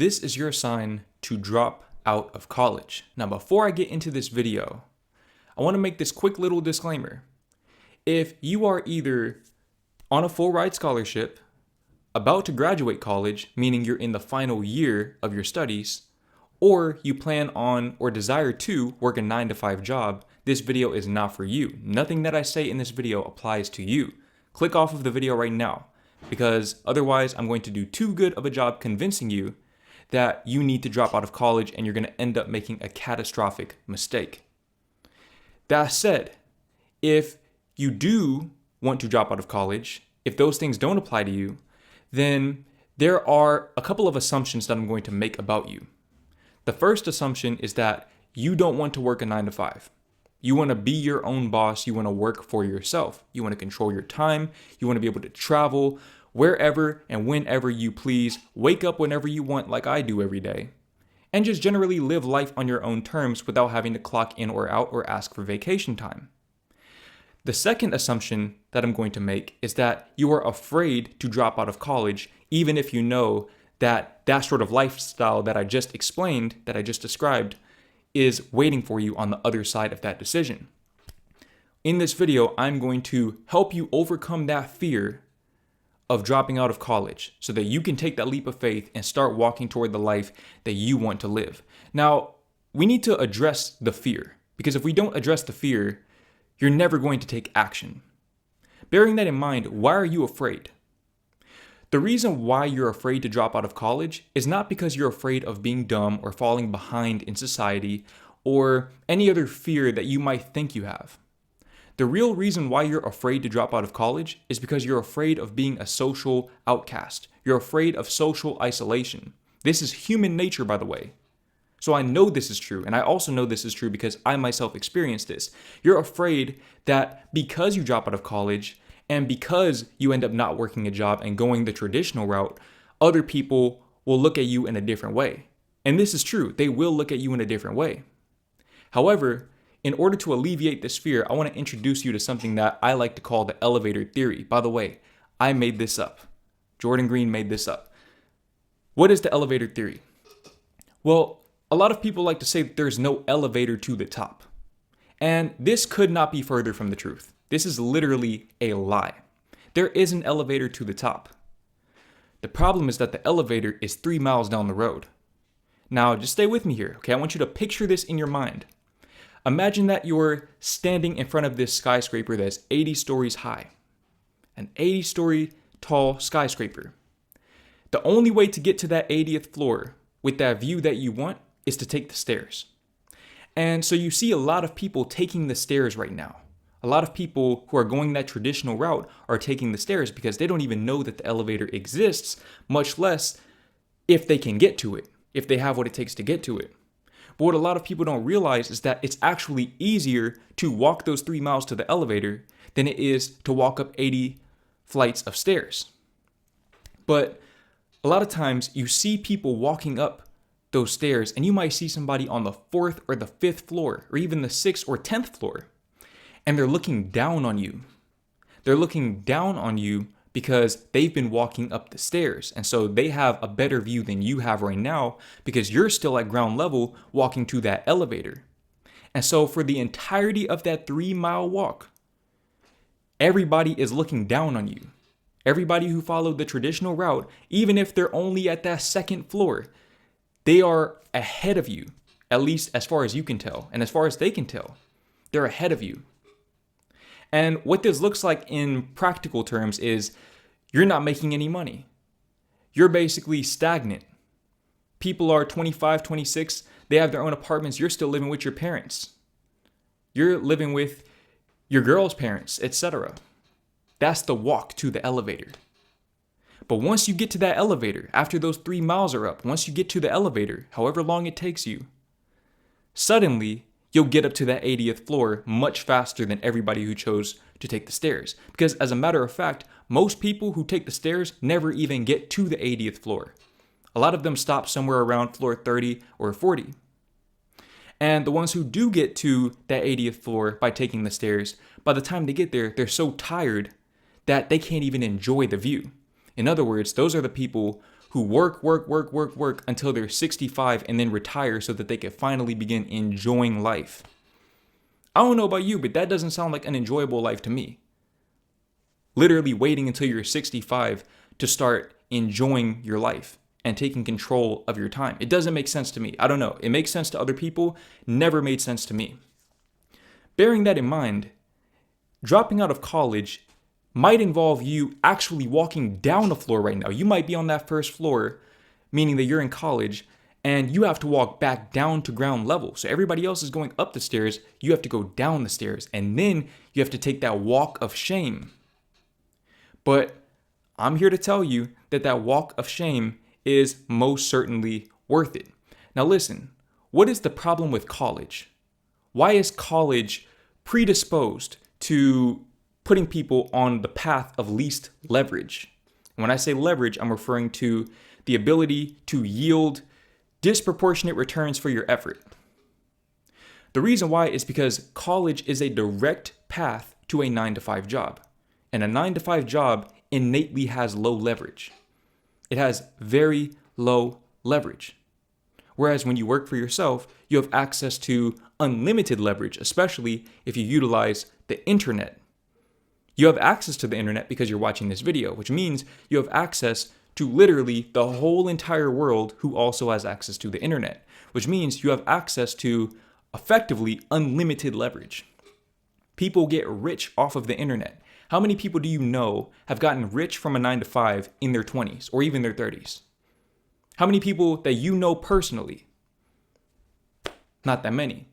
This is your sign to drop out of college. Now, before I get into this video, I want to make this quick little disclaimer. If you are either on a full ride scholarship, about to graduate college, meaning you're in the final year of your studies, or you plan on or desire to work a 9-to-5 job, this video is not for you. Nothing that I say in this video applies to you. Click off of the video right now, because otherwise I'm going to do too good of a job convincing you that you need to drop out of college and you're going to end up making a catastrophic mistake. That said, if you do want to drop out of college, if those things don't apply to you, then there are a couple of assumptions that I'm going to make about you. The first assumption is that you don't want to work a 9-to-5. You want to be your own boss. You want to work for yourself. You want to control your time. You want to be able to travel wherever and whenever you please, wake up whenever you want like I do every day, and just generally live life on your own terms without having to clock in or out or ask for vacation time. The second assumption that I'm going to make is that you are afraid to drop out of college, even if you know that that sort of lifestyle that I just explained, that I just described, is waiting for you on the other side of that decision. In this video, I'm going to help you overcome that fear of dropping out of college so that you can take that leap of faith and start walking toward the life that you want to live. Now, we need to address the fear, because if we don't address the fear, you're never going to take action. Bearing that in mind, why are you afraid? The reason why you're afraid to drop out of college is not because you're afraid of being dumb or falling behind in society or any other fear that you might think you have. The real reason why you're afraid to drop out of college is because you're afraid of being a social outcast. You're afraid of social isolation. This is human nature, by the way. So I know this is true, and I also know this is true because I myself experienced this. You're afraid that because you drop out of college and because you end up not working a job and going the traditional route, other people will look at you in a different way. And this is true. They will look at you in a different way. However, in order to alleviate this fear, I want to introduce you to something that I like to call the elevator theory. By the way, I made this up. Jordan Green made this up. What is the elevator theory? Well, a lot of people like to say that there's no elevator to the top. And this could not be further from the truth. This is literally a lie. There is an elevator to the top. The problem is that the elevator is 3 miles down the road. Now, just stay with me here, okay? I want you to picture this in your mind. Imagine that you're standing in front of this skyscraper that's 80 stories high. An 80-story tall skyscraper. The only way to get to that 80th floor with that view that you want is to take the stairs. And so you see a lot of people taking the stairs right now. A lot of people who are going that traditional route are taking the stairs because they don't even know that the elevator exists, much less if they can get to it, if they have what it takes to get to it. But what a lot of people don't realize is that it's actually easier to walk those 3 miles to the elevator than it is to walk up 80 flights of stairs. But a lot of times you see people walking up those stairs and you might see somebody on the 4th or the 5th floor or even the 6th or 10th floor, and they're looking down on you. They're looking down on you because they've been walking up the stairs. And so they have a better view than you have right now because you're still at ground level walking to that elevator. And so for the entirety of that 3-mile walk, everybody is looking down on you. Everybody who followed the traditional route, even if they're only at that 2nd floor, they are ahead of you, at least as far as you can tell. And as far as they can tell, they're ahead of you. And what this looks like in practical terms is you're not making any money. You're basically stagnant. People are 25, 26, they have their own apartments. You're still living with your parents. You're living with your girl's parents, etc. That's the walk to the elevator. But once you get to that elevator, after those 3 miles are up, once you get to the elevator, however long it takes you, suddenly you'll get up to that 80th floor much faster than everybody who chose to take the stairs. Because as a matter of fact, most people who take the stairs never even get to the 80th floor. A lot of them stop somewhere around floor 30 or 40. And the ones who do get to that 80th floor by taking the stairs, by the time they get there, they're so tired that they can't even enjoy the view. In other words, those are the people who work until they're 65 and then retire so that they can finally begin enjoying life. I don't know about you, but that doesn't sound like an enjoyable life to me. Literally waiting until you're 65 to start enjoying your life and taking control of your time. It doesn't make sense to me. I don't know. It makes sense to other people. Never made sense to me. Bearing that in mind, dropping out of college might involve you actually walking down the floor right now. You might be on that first floor, meaning that you're in college, and you have to walk back down to ground level. So everybody else is going up the stairs. You have to go down the stairs, and then you have to take that walk of shame. But I'm here to tell you that that walk of shame is most certainly worth it. Now listen, what is the problem with college? Why is college predisposed to putting people on the path of least leverage? When I say leverage, I'm referring to the ability to yield disproportionate returns for your effort. The reason why is because college is a direct path to a 9-to-5 job. And a 9-to-5 job innately has low leverage. It has very low leverage. Whereas when you work for yourself, you have access to unlimited leverage, especially if you utilize the internet. You have access to the internet because you're watching this video, which means you have access to literally the whole entire world who also has access to the internet, which means you have access to effectively unlimited leverage. People get rich off of the internet. How many people do you know have gotten rich from a 9-to-5 in their 20s or even their 30s? How many people that you know personally? Not that many.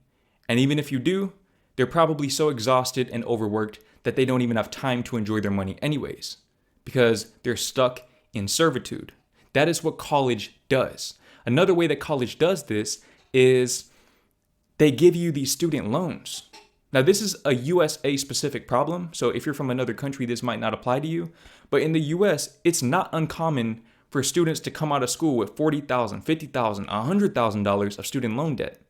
And even if you do, they're probably so exhausted and overworked that they don't even have time to enjoy their money anyways, because they're stuck in servitude. That is what college does. Another way that college does this is they give you these student loans. Now, this is a USA specific problem. So if you're from another country, this might not apply to you. But in the US, it's not uncommon for students to come out of school with $40,000, $50,000, $100,000 of student loan debt.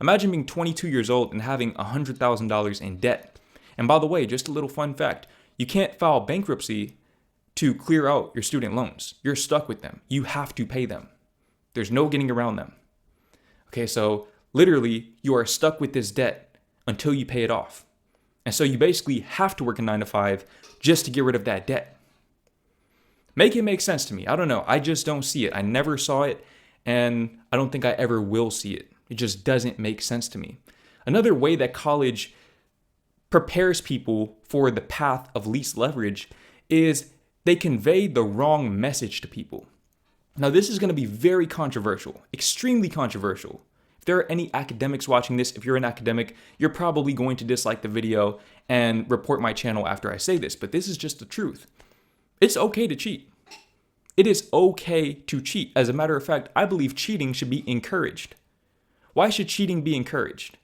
Imagine being 22 years old and having $100,000 in debt. And by the way, just a little fun fact, you can't file bankruptcy to clear out your student loans. You're stuck with them. You have to pay them. There's no getting around them. Okay, so literally you are stuck with this debt until you pay it off. And so you basically have to work a 9-to-5 just to get rid of that debt. Make it make sense to me. I don't know. I just don't see it. I never saw it, and I don't think I ever will see it. It just doesn't make sense to me. Another way that college prepares people for the path of least leverage is they convey the wrong message to people. Now, this is going to be very controversial, extremely controversial. If there are any academics watching this, if you're an academic, you're probably going to dislike the video and report my channel after I say this, but this is just the truth. It's okay to cheat. It is okay to cheat. As a matter of fact, I believe cheating should be encouraged. Why should cheating be encouraged?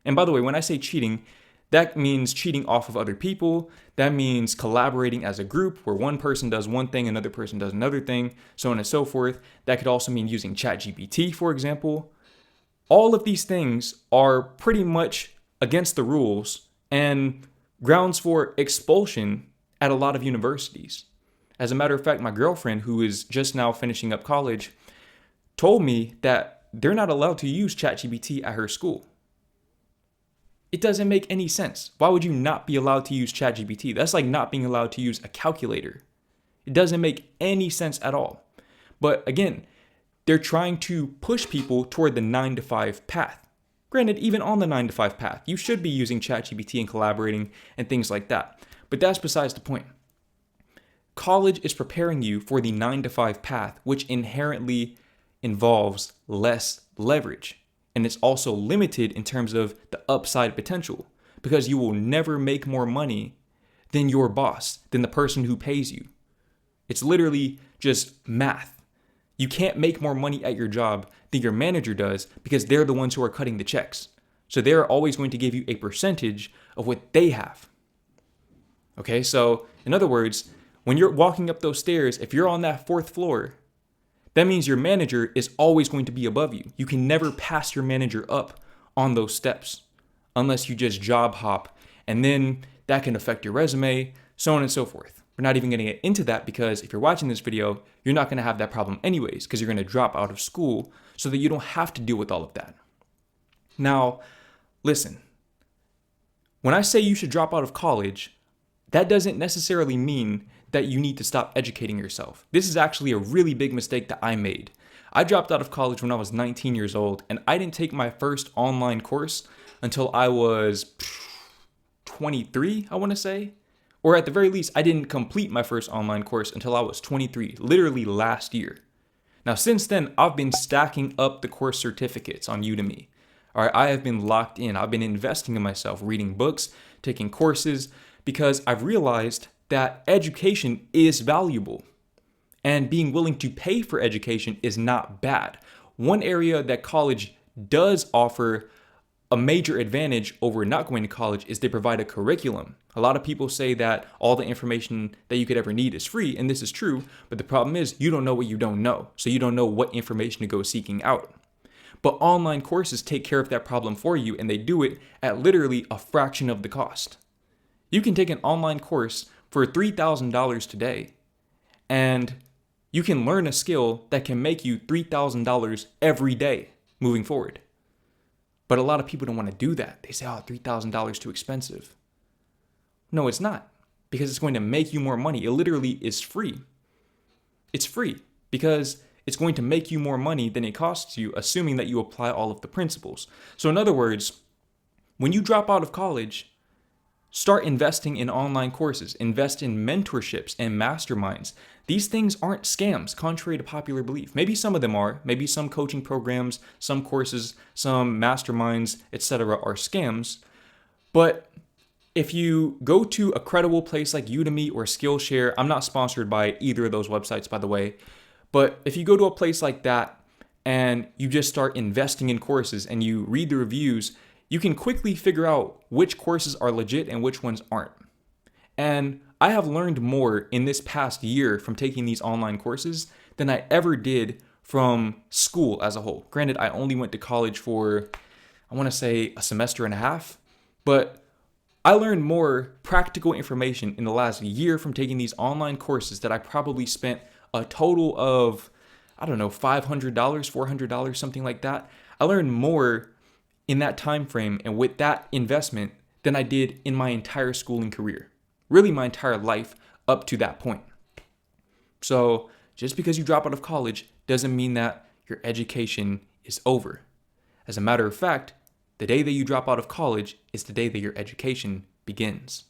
And by the way, when I say cheating, that means cheating off of other people. That means collaborating as a group where one person does one thing, another person does another thing, so on and so forth. That could also mean using ChatGPT, for example. All of these things are pretty much against the rules and grounds for expulsion at a lot of universities. As a matter of fact, my girlfriend, who is just now finishing up college, told me that they're not allowed to use ChatGPT at her school. It doesn't make any sense. Why would you not be allowed to use ChatGPT? That's like not being allowed to use a calculator. It doesn't make any sense at all. But again, they're trying to push people toward the 9-to-5 path. Granted, even on the 9-to-5 path, you should be using ChatGPT and collaborating and things like that. But that's besides the point. College is preparing you for the 9-to-5 path, which inherently involves less leverage. And it's also limited in terms of the upside potential, because you will never make more money than your boss, than the person who pays you. It's literally just math. You can't make more money at your job than your manager does because they're the ones who are cutting the checks. So they're always going to give you a percentage of what they have. Okay, so in other words, when you're walking up those stairs, if you're on that 4th floor, that means your manager is always going to be above you. You can never pass your manager up on those steps unless you just job hop, and then that can affect your resume, so on and so forth. We're not even going to get into that because if you're watching this video, you're not going to have that problem anyways because you're going to drop out of school so that you don't have to deal with all of that. Now, listen, when I say you should drop out of college, that doesn't necessarily mean that you need to stop educating yourself. This is actually a really big mistake that I made. I dropped out of college when I was 19 years old, and I didn't take my first online course until I was 23, I want to say. Or at the very least, I didn't complete my first online course until I was 23, literally last year. Now, since then, I've been stacking up the course certificates on Udemy. All right, I have been locked in. I've been investing in myself, reading books, taking courses, because I've realized that education is valuable. And being willing to pay for education is not bad. One area that college does offer a major advantage over not going to college is they provide a curriculum. A lot of people say that all the information that you could ever need is free, and this is true, but the problem is you don't know what you don't know, so you don't know what information to go seeking out. But online courses take care of that problem for you, and they do it at literally a fraction of the cost. You can take an online course for $3,000 today, and you can learn a skill that can make you $3,000 every day moving forward. But a lot of people don't want to do that. They say, oh, $3,000 is too expensive. No, it's not, because it's going to make you more money. It literally is free. It's free because it's going to make you more money than it costs you, assuming that you apply all of the principles. So in other words, when you drop out of college, start investing in online courses, invest in mentorships and masterminds. These things aren't scams, contrary to popular belief. Maybe some of them are. Maybe some coaching programs, some courses, some masterminds, etc. are scams. But if you go to a credible place like Udemy or Skillshare, I'm not sponsored by either of those websites, by the way, but if you go to a place like that and you just start investing in courses and you read the reviews, you can quickly figure out which courses are legit and which ones aren't. And I have learned more in this past year from taking these online courses than I ever did from school as a whole. Granted, I only went to college for, I want to say, a semester and a half, but I learned more practical information in the last year from taking these online courses that I probably spent a total of, I don't know, $500, $400, something like that. I learned more in that time frame and with that investment than I did in my entire schooling career. Really my entire life up to that point. So just because you drop out of college doesn't mean that your education is over. As a matter of fact, the day that you drop out of college is the day that your education begins.